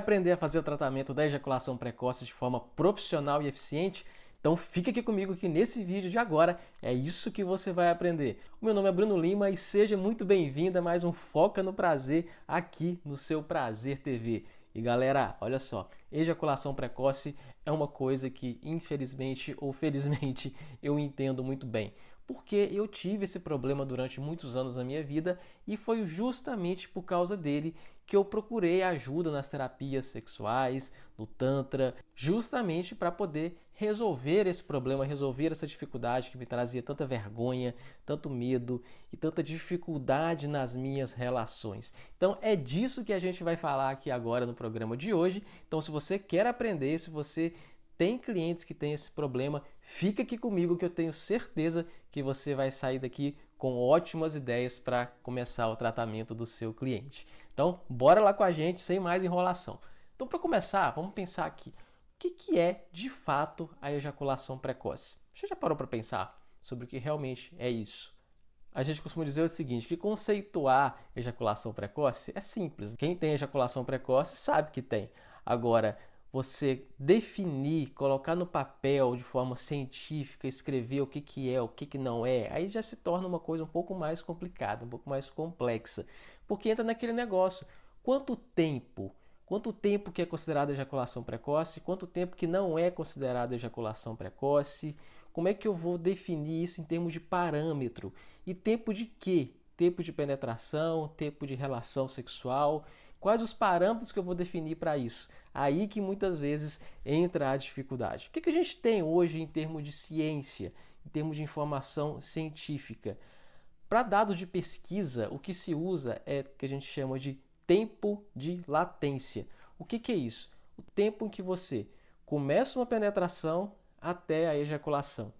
aprender a fazer o tratamento da ejaculação precoce de forma profissional e eficiente? Então fica aqui comigo que nesse vídeo de agora é isso que você vai aprender. O meu nome é Bruno Lima e seja muito bem-vindo a mais um Foca no Prazer aqui no seu Prazer TV. E galera, olha só, ejaculação precoce é uma coisa que infelizmente ou felizmente eu entendo muito bem. Porque eu tive esse problema durante muitos anos na minha vida e foi justamente por causa dele que eu procurei ajuda nas terapias sexuais, no Tantra, justamente para poder resolver esse problema, resolver essa dificuldade que me trazia tanta vergonha, tanto medo e tanta dificuldade nas minhas relações. Então é disso que a gente vai falar aqui agora no programa de hoje. Então se você quer aprender, se você tem clientes que têm esse problema, fica aqui comigo que eu tenho certeza que você vai sair daqui com ótimas ideias para começar o tratamento do seu cliente. Então, bora lá com a gente, sem mais enrolação. Então, para começar, vamos pensar aqui. O que é, de fato, a ejaculação precoce? Você já parou para pensar sobre o que realmente é isso? A gente costuma dizer o seguinte, que conceituar ejaculação precoce é simples. Quem tem ejaculação precoce sabe que tem. Agora, você definir, colocar no papel de forma científica, escrever o que é, o que não é, aí já se torna uma coisa um pouco mais complicada, um pouco mais complexa. Porque entra naquele negócio, quanto tempo? Quanto tempo que é considerado ejaculação precoce? Quanto tempo que não é considerado ejaculação precoce? Como é que eu vou definir isso em termos de parâmetro? E tempo de quê? Tempo de penetração, tempo de relação sexual? Quais os parâmetros que eu vou definir para isso? Aí que muitas vezes entra a dificuldade. O que a gente tem hoje em termos de ciência, em termos de informação científica? Para dados de pesquisa, o que se usa é o que a gente chama de tempo de latência. O que é isso? O tempo em que você começa uma penetração até a ejaculação.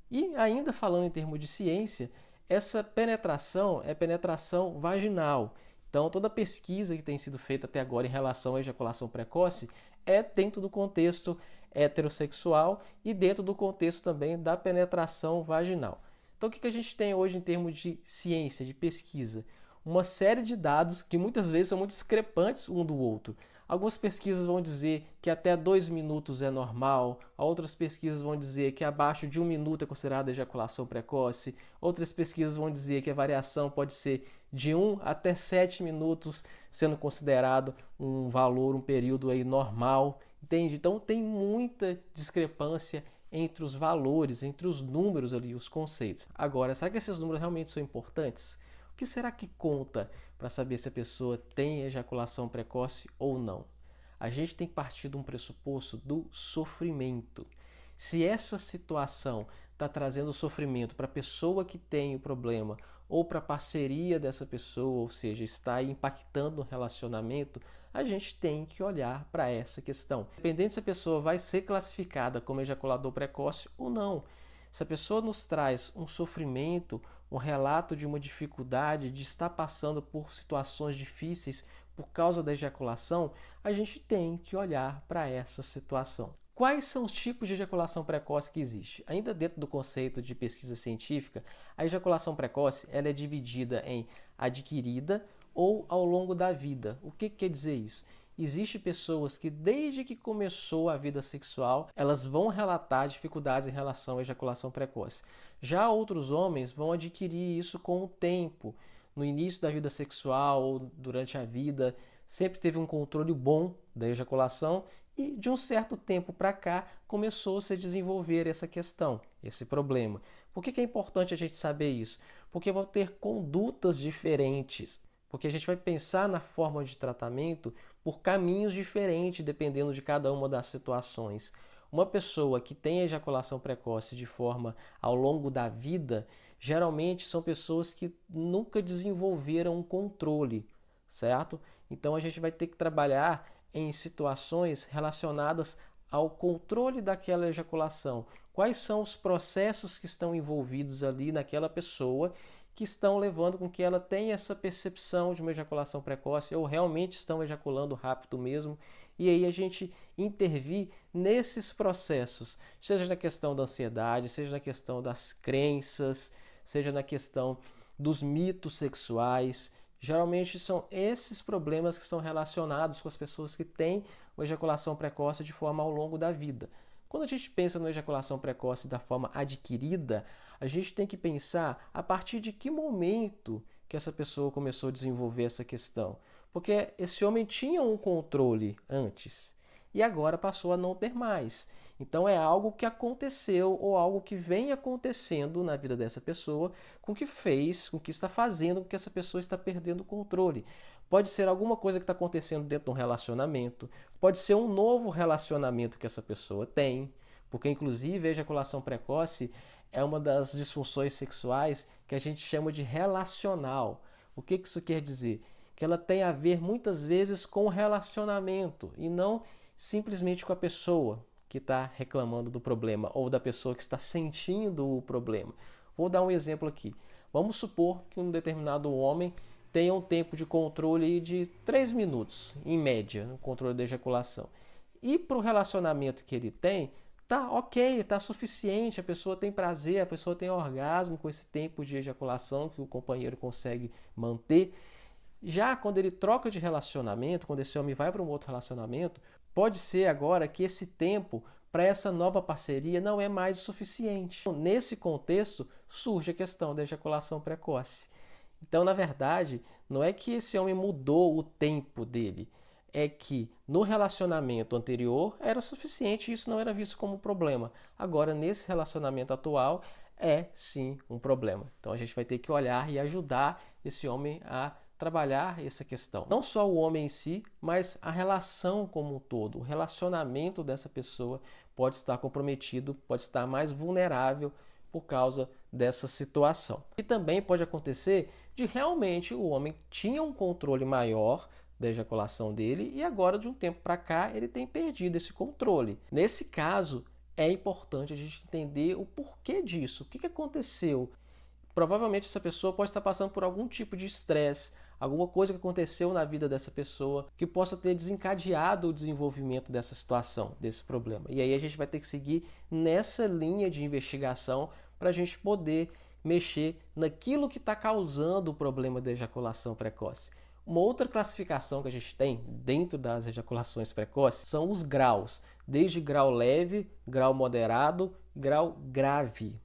E ainda falando em termos de ciência, essa penetração é penetração vaginal. Então, toda pesquisa que tem sido feita até agora em relação à ejaculação precoce é dentro do contexto heterossexual e dentro do contexto também da penetração vaginal. Então, o que a gente tem hoje em termos de ciência, de pesquisa? Uma série de dados que muitas vezes são muito discrepantes um do outro. Algumas pesquisas vão dizer que até 2 minutos é normal, outras pesquisas vão dizer que abaixo de 1 minuto é considerada ejaculação precoce, outras pesquisas vão dizer que a variação pode ser de 1 até 7 minutos, sendo considerado um valor, um período aí normal, entende? Então tem muita discrepância entre os valores, entre os números ali, os conceitos. Agora, será que esses números realmente são importantes? O que será que conta para saber se a pessoa tem ejaculação precoce ou não? A gente tem que partir de um pressuposto do sofrimento. Se essa situação está trazendo sofrimento para a pessoa que tem o problema ou para a parceria dessa pessoa, ou seja, está impactando o relacionamento, a gente tem que olhar para essa questão. Independente se a pessoa vai ser classificada como ejaculador precoce ou não. Se a pessoa nos traz um sofrimento, um relato de uma dificuldade, de estar passando por situações difíceis por causa da ejaculação, a gente tem que olhar para essa situação. Quais são os tipos de ejaculação precoce que existe? Ainda dentro do conceito de pesquisa científica, a ejaculação precoce ela é dividida em adquirida ou ao longo da vida. O que quer dizer isso? Existem pessoas que desde que começou a vida sexual, elas vão relatar dificuldades em relação à ejaculação precoce. Já outros homens vão adquirir isso com o tempo. No início da vida sexual ou durante a vida, sempre teve um controle bom da ejaculação e de um certo tempo para cá começou-se a desenvolver essa questão, esse problema. Por que é importante a gente saber isso? Porque vão ter condutas diferentes. Porque a gente vai pensar na forma de tratamento por caminhos diferentes, dependendo de cada uma das situações. Uma pessoa que tem ejaculação precoce de forma ao longo da vida, geralmente são pessoas que nunca desenvolveram um controle, certo? Então a gente vai ter que trabalhar em situações relacionadas ao controle daquela ejaculação. Quais são os processos que estão envolvidos ali naquela pessoa que estão levando com que ela tenha essa percepção de uma ejaculação precoce ou realmente estão ejaculando rápido mesmo. E aí a gente intervir nesses processos, seja na questão da ansiedade, seja na questão das crenças, seja na questão dos mitos sexuais, Geralmente são esses problemas que são relacionados com as pessoas que têm a ejaculação precoce de forma ao longo da vida. Quando a gente pensa na ejaculação precoce da forma adquirida, a gente tem que pensar a partir de que momento que essa pessoa começou a desenvolver essa questão. Porque esse homem tinha um controle antes e agora passou a não ter mais. Então é algo que aconteceu ou algo que vem acontecendo na vida dessa pessoa com que fez, com que está fazendo com que essa pessoa está perdendo o controle. Pode ser alguma coisa que está acontecendo dentro de um relacionamento, pode ser um novo relacionamento que essa pessoa tem, porque inclusive a ejaculação precoce é uma das disfunções sexuais que a gente chama de relacional. O que isso quer dizer? Que ela tem a ver muitas vezes com o relacionamento e não simplesmente com a pessoa que está reclamando do problema ou da pessoa que está sentindo o problema. Vou dar um exemplo aqui. Vamos supor que um determinado homem tenha um tempo de controle de 3 minutos, em média, no controle da ejaculação. E para o relacionamento que ele tem, tá ok, tá suficiente, a pessoa tem prazer, a pessoa tem orgasmo com esse tempo de ejaculação que o companheiro consegue manter. Já quando ele troca de relacionamento, quando esse homem vai para um outro relacionamento, pode ser agora que esse tempo para essa nova parceria não é mais o suficiente. Nesse contexto, surge a questão da ejaculação precoce. Então, na verdade, não é que esse homem mudou o tempo dele, é que no relacionamento anterior era suficiente e isso não era visto como um problema. Agora, nesse relacionamento atual, é sim um problema. Então, a gente vai ter que olhar e ajudar esse homem a trabalhar essa questão. Não só o homem em si, mas a relação como um todo. O relacionamento dessa pessoa pode estar comprometido, pode estar mais vulnerável por causa dessa situação. E também pode acontecer de realmente o homem tinha um controle maior da ejaculação dele e agora de um tempo para cá ele tem perdido esse controle. Nesse caso, é importante a gente entender o porquê disso, o que aconteceu. Provavelmente essa pessoa pode estar passando por algum tipo de estresse, alguma coisa que aconteceu na vida dessa pessoa que possa ter desencadeado o desenvolvimento dessa situação, desse problema. E aí a gente vai ter que seguir nessa linha de investigação para a gente poder mexer naquilo que está causando o problema da ejaculação precoce. Uma outra classificação que a gente tem dentro das ejaculações precoces são os graus, desde grau leve, grau moderado e grau grave.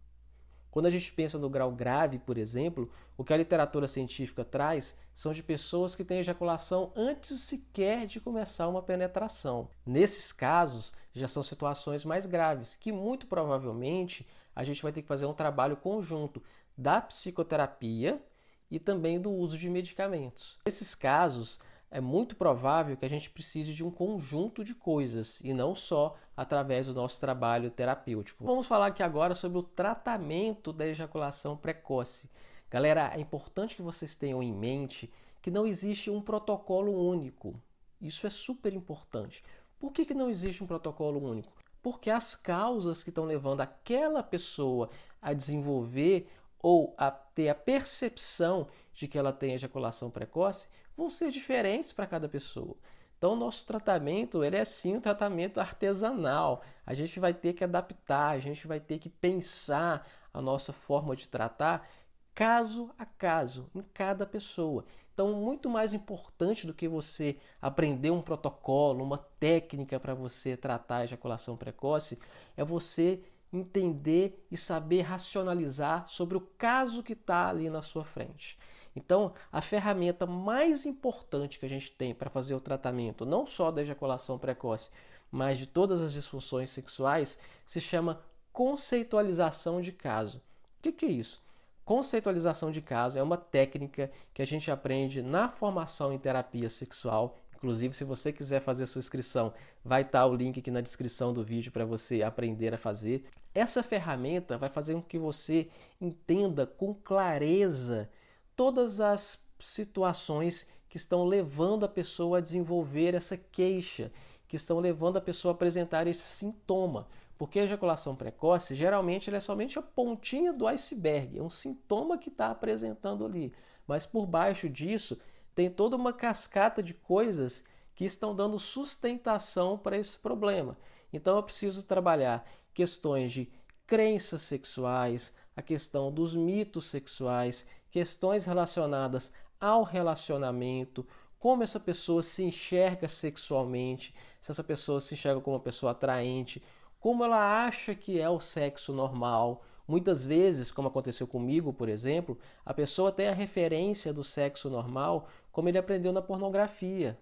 Quando a gente pensa no grau grave, por exemplo, o que a literatura científica traz são de pessoas que têm ejaculação antes sequer de começar uma penetração. Nesses casos, já são situações mais graves, que muito provavelmente a gente vai ter que fazer um trabalho conjunto da psicoterapia e também do uso de medicamentos. Nesses casos, é muito provável que a gente precise de um conjunto de coisas e não só através do nosso trabalho terapêutico. Vamos falar aqui agora sobre o tratamento da ejaculação precoce. Galera, é importante que vocês tenham em mente que não existe um protocolo único. Isso é super importante. Por que não existe um protocolo único? Porque as causas que estão levando aquela pessoa a desenvolver ou a ter a percepção de que ela tem ejaculação precoce vão ser diferentes para cada pessoa. Então, o nosso tratamento, ele é sim um tratamento artesanal. A gente vai ter que adaptar, a gente vai ter que pensar a nossa forma de tratar caso a caso, em cada pessoa. Então, muito mais importante do que você aprender um protocolo, uma técnica para você tratar a ejaculação precoce, é você entender e saber racionalizar sobre o caso que está ali na sua frente. Então, a ferramenta mais importante que a gente tem para fazer o tratamento, não só da ejaculação precoce, mas de todas as disfunções sexuais, se chama conceitualização de caso. O que é isso? Conceitualização de caso é uma técnica que a gente aprende na formação em terapia sexual. Inclusive, se você quiser fazer a sua inscrição, vai estar o link aqui na descrição do vídeo para você aprender a fazer. Essa ferramenta vai fazer com que você entenda com clareza todas as situações que estão levando a pessoa a desenvolver essa queixa, que estão levando a pessoa a apresentar esse sintoma. Porque a ejaculação precoce, geralmente, ela é somente a pontinha do iceberg, é um sintoma que está apresentando ali. Mas por baixo disso, tem toda uma cascata de coisas que estão dando sustentação para esse problema. Então eu preciso trabalhar questões de crenças sexuais, a questão dos mitos sexuais, questões relacionadas ao relacionamento, como essa pessoa se enxerga sexualmente, se essa pessoa se enxerga como uma pessoa atraente, como ela acha que é o sexo normal. Muitas vezes, como aconteceu comigo, por exemplo, a pessoa tem a referência do sexo normal como ele aprendeu na pornografia.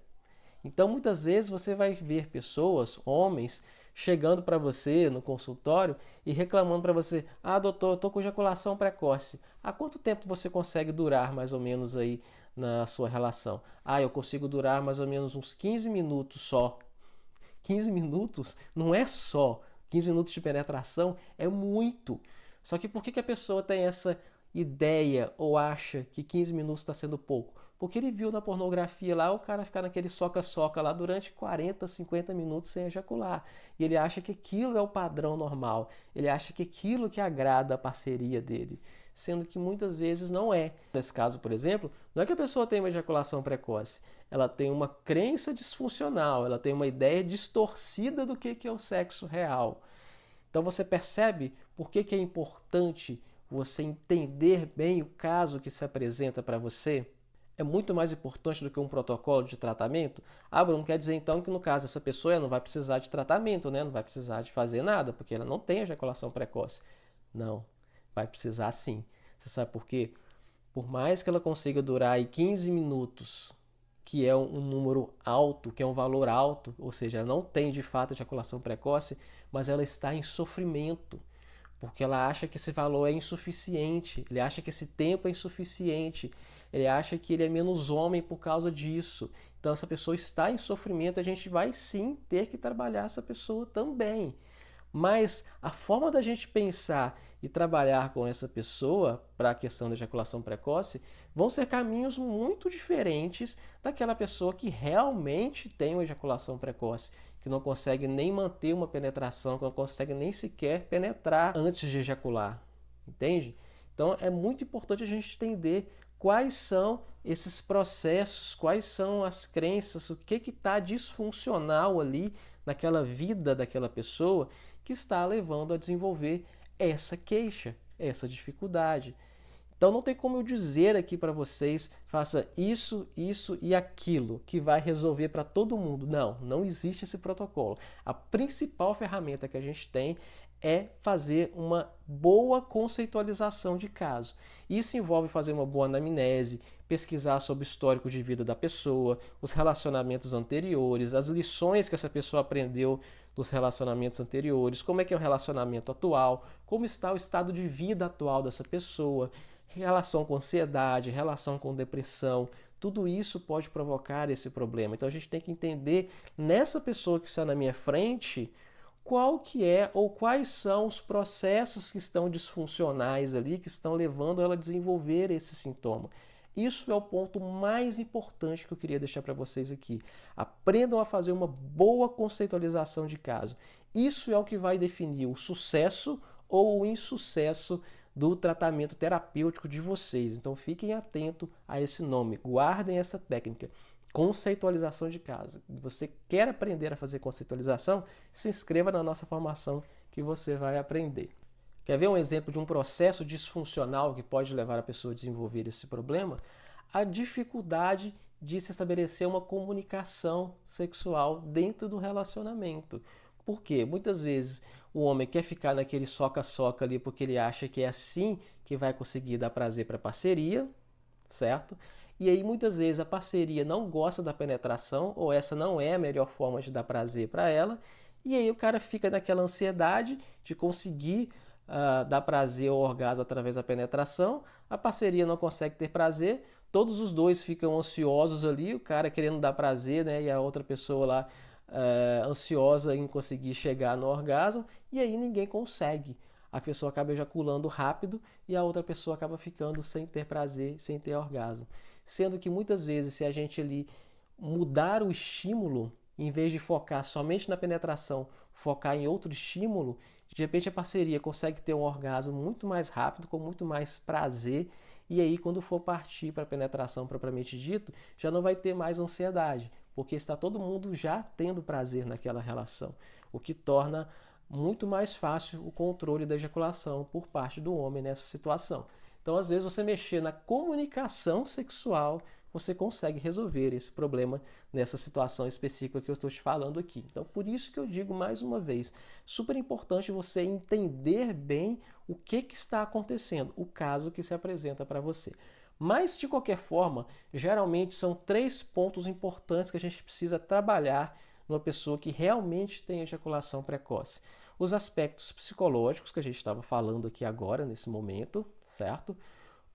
Então, muitas vezes você vai ver pessoas, homens, chegando para você no consultório e reclamando para você: "Ah, doutor, eu estou com ejaculação precoce. Há quanto tempo você consegue durar mais ou menos aí na sua relação?" "Ah, eu consigo durar mais ou menos uns 15 minutos só." 15 minutos não é só. 15 minutos de penetração é muito. Só que por que a pessoa tem essa ideia ou acha que 15 minutos está sendo pouco? Porque ele viu na pornografia lá o cara ficar naquele soca-soca lá durante 40, 50 minutos sem ejacular. E ele acha que aquilo é o padrão normal. Ele acha que aquilo que agrada a parceria dele. Sendo que muitas vezes não é. Nesse caso, por exemplo, não é que a pessoa tem uma ejaculação precoce. Ela tem uma crença disfuncional. Ela tem uma ideia distorcida do que é o sexo real. Então você percebe por que é importante você entender bem o caso que se apresenta para você? É muito mais importante do que um protocolo de tratamento? Ah, Bruno, quer dizer então que no caso essa pessoa não vai precisar de tratamento, né? Não vai precisar de fazer nada, porque ela não tem ejaculação precoce. Não, vai precisar sim. Você sabe por quê? Por mais que ela consiga durar aí 15 minutos, que é um número alto, que é um valor alto, ou seja, ela não tem de fato ejaculação precoce, mas ela está em sofrimento, porque ela acha que esse valor é insuficiente, ele acha que esse tempo é insuficiente, ele acha que ele é menos homem por causa disso. Então essa pessoa está em sofrimento, a gente vai sim ter que trabalhar essa pessoa também. Mas a forma da gente pensar e trabalhar com essa pessoa para a questão da ejaculação precoce vão ser caminhos muito diferentes daquela pessoa que realmente tem uma ejaculação precoce, que não consegue nem manter uma penetração, que não consegue nem sequer penetrar antes de ejacular, entende? Então é muito importante a gente entender quais são esses processos, quais são as crenças, o que está disfuncional ali naquela vida daquela pessoa que está levando a desenvolver essa queixa, essa dificuldade. Então não tem como eu dizer aqui para vocês, faça isso, isso e aquilo, que vai resolver para todo mundo. Não, não existe esse protocolo. A principal ferramenta que a gente tem é fazer uma boa conceitualização de caso. Isso envolve fazer uma boa anamnese, pesquisar sobre o histórico de vida da pessoa, os relacionamentos anteriores, as lições que essa pessoa aprendeu dos relacionamentos anteriores, como é que é o relacionamento atual, como está o estado de vida atual dessa pessoa, relação com ansiedade, relação com depressão, tudo isso pode provocar esse problema. Então a gente tem que entender nessa pessoa que está na minha frente qual que é ou quais são os processos que estão disfuncionais ali, que estão levando ela a desenvolver esse sintoma. Isso é o ponto mais importante que eu queria deixar para vocês aqui. Aprendam a fazer uma boa conceitualização de caso. Isso é o que vai definir o sucesso ou o insucesso do tratamento terapêutico de vocês. Então fiquem atentos a esse nome, guardem essa técnica. Conceitualização de caso. Você quer aprender a fazer conceitualização? Se inscreva na nossa formação que você vai aprender. Quer ver um exemplo de um processo disfuncional que pode levar a pessoa a desenvolver esse problema? A dificuldade de se estabelecer uma comunicação sexual dentro do relacionamento. Por quê? Muitas vezes o homem quer ficar naquele soca-soca ali porque ele acha que é assim que vai conseguir dar prazer para a parceria, certo? E aí muitas vezes a parceria não gosta da penetração ou essa não é a melhor forma de dar prazer para ela. E aí o cara fica naquela ansiedade de conseguir dar prazer ou orgasmo através da penetração. A parceria não consegue ter prazer. Todos os dois ficam ansiosos ali, o cara querendo dar prazer, né? E a outra pessoa lá ansiosa em conseguir chegar no orgasmo. E aí ninguém consegue. A pessoa acaba ejaculando rápido e a outra pessoa acaba ficando sem ter prazer, sem ter orgasmo. Sendo que muitas vezes, se a gente ali mudar o estímulo, em vez de focar somente na penetração, focar em outro estímulo, de repente a parceria consegue ter um orgasmo muito mais rápido, com muito mais prazer, e aí quando for partir para a penetração propriamente dito, já não vai ter mais ansiedade, porque está todo mundo já tendo prazer naquela relação, o que torna muito mais fácil o controle da ejaculação por parte do homem nessa situação. Então, às vezes, você mexer na comunicação sexual, você consegue resolver esse problema nessa situação específica que eu estou te falando aqui. Então, por isso que eu digo mais uma vez, super importante você entender bem o que está acontecendo, o caso que se apresenta para você. Mas, de qualquer forma, geralmente são 3 pontos importantes que a gente precisa trabalhar numa pessoa que realmente tem ejaculação precoce. Os aspectos psicológicos que a gente estava falando aqui agora, nesse momento, certo?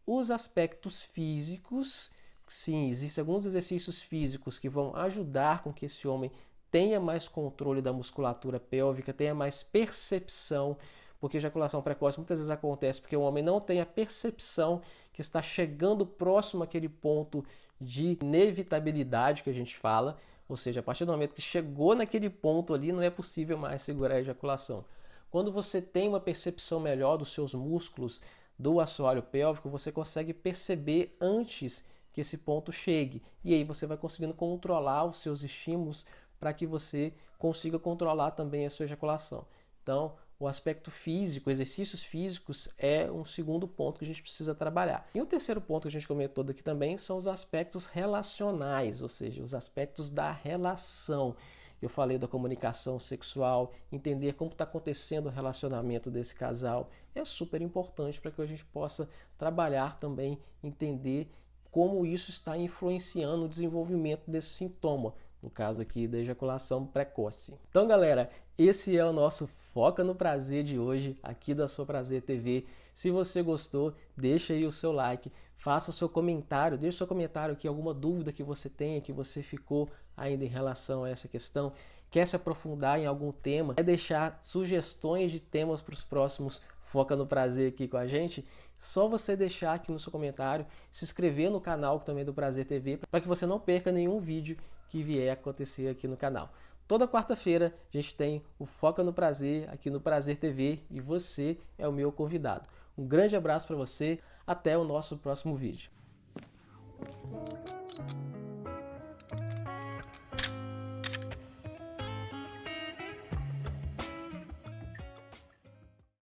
Os aspectos físicos, sim, existem alguns exercícios físicos que vão ajudar com que esse homem tenha mais controle da musculatura pélvica, tenha mais percepção, porque ejaculação precoce muitas vezes acontece porque o homem não tem a percepção que está chegando próximo àquele ponto de inevitabilidade que a gente fala, ou seja, a partir do momento que chegou naquele ponto ali, não é possível mais segurar a ejaculação. Quando você tem uma percepção melhor dos seus músculos, do assoalho pélvico, você consegue perceber antes que esse ponto chegue. E aí você vai conseguindo controlar os seus estímulos para que você consiga controlar também a sua ejaculação. Então, o aspecto físico, exercícios físicos é um segundo ponto que a gente precisa trabalhar. E o terceiro ponto que a gente comentou aqui também são os aspectos relacionais, ou seja, os aspectos da relação. Eu falei da comunicação sexual, entender como está acontecendo o relacionamento desse casal é super importante para que a gente possa trabalhar também, entender como isso está influenciando o desenvolvimento desse sintoma, no caso aqui da ejaculação precoce. Então, galera, esse é o nosso Foca no Prazer de hoje, aqui da Sua Prazer TV. Se você gostou, deixa aí o seu like, faça o seu comentário, deixe o seu comentário aqui, alguma dúvida que você tenha, que você ficou ainda em relação a essa questão, quer se aprofundar em algum tema, quer deixar sugestões de temas para os próximos Foca no Prazer aqui com a gente, só você deixar aqui no seu comentário, se inscrever no canal também do Prazer TV, para que você não perca nenhum vídeo que vier a acontecer aqui no canal. Toda quarta-feira a gente tem o Foca no Prazer aqui no Prazer TV e você é o meu convidado. Um grande abraço para você, até o nosso próximo vídeo.